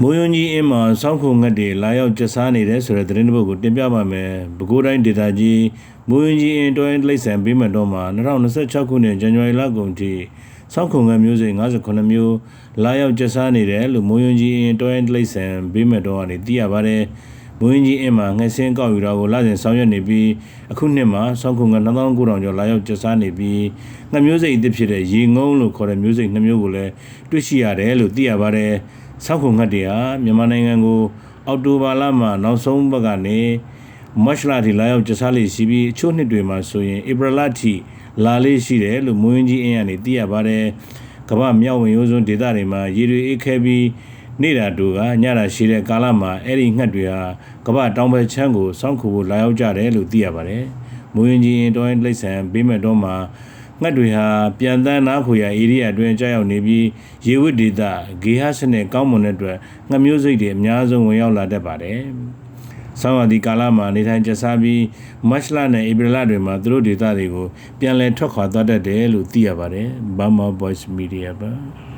မိုးယွန်းကြီးအင်းမှာစောင်းခုံငတ်တွေလာရောက်ကျဆားနေတဲ့ဆိုတဲ့သတင်းတစ်ပုဒ်ကိုတင်ပြပါမယ်။ပဲခူးတိုင်းဒေသကြီးမိုးယွန်းကြီးအင်းတောင်တိရစ္ဆာန်ဘေးမဲ့တော်မှာ2026ခုနှစ်ဇန်နဝါရီလကုန်ထိစောင်းခုံငတ်မျိုးစိတ်58မျိုးလာရောက်ကျဆားနေတယ်လို့မိုးယွန်းကြီးအင်းတောင်တိရစ္ဆာန်ဘေးမဲ့တော်ကနေသိရပါတယ်။မိုးယွန်းကြီးအင်းမှာငှက်ဆင်းကောက်ယူတာကိုလစဉ်ဆောင်ရွက်နေပြီးအခုနှစ်မှာစောင်းခုံငတ်2900ကျော်လာရောက်ကျဆားနေပြီးငှက်မျိုးစိတ်အသစ်ဖြစ်တဲ့ရေငုံလို့ခေါ်တဲ့မျိုးစိတ်2မျိုးကိုလည်းတွေ့ရှိရတယ်လို့သိရပါတယ်။စောက်ခုံငတ်တွေဟာမြန်မာနိုင်ငံကိုအောက်တိုဘာလမှာနောက်ဆုံးဘက်ကနေမတ်လထိလာရောက်ကျဆားလေးရှိပြီးအချို့နှစ်တွေမှာဆိုရင်ဧပြီလထိလာလေးရှိတယ်လို့မိုးယွန်းကြီးအင်းကနေသိရပါတယ်။ကမ္ဘာမြောက်ဝင်ရိုးစွန်းဒေသတွေမှာရေတွေအေးခဲပြီးနေတာတို့ကညတာရှိတဲ့ကာလမှာအဲ့ဒီငှက်တွေဟာကမ္ဘာတောင်ဘက်ချမ်းကိုစောင့်ခုဖို့လာရောက်ကြတယ်လို့သိရပါတယ်။မိုးယွန်းကြီးအင်းတောင်တိရစ္ဆာန်ဘေးမဲ့တော်မှာငှက်တွေဟာပြန်တန်းနားခွေရဧရိယာအတွင်းကြာရောက်နေပြီးရေဝတ်ဒေသဂေဟစနစ်ကောင်းမွန်တဲ့အတွက်ငှက်မျိုးစိတ်တွေအများဆုံးဝင်ရောက်လာတတ်ပါတယ်။ဆောင်းရာသီကာလမှာနေထိုင်ကျဆားပြီးမတ်လနဲ့ဧပြီလတွေမှာသူတို့ဒေသတွေကိုပြန်လည်ထွက်ခွာသွားတတ်တယ်လို့သိရပါတယ်။ Burma Voice Media ပါ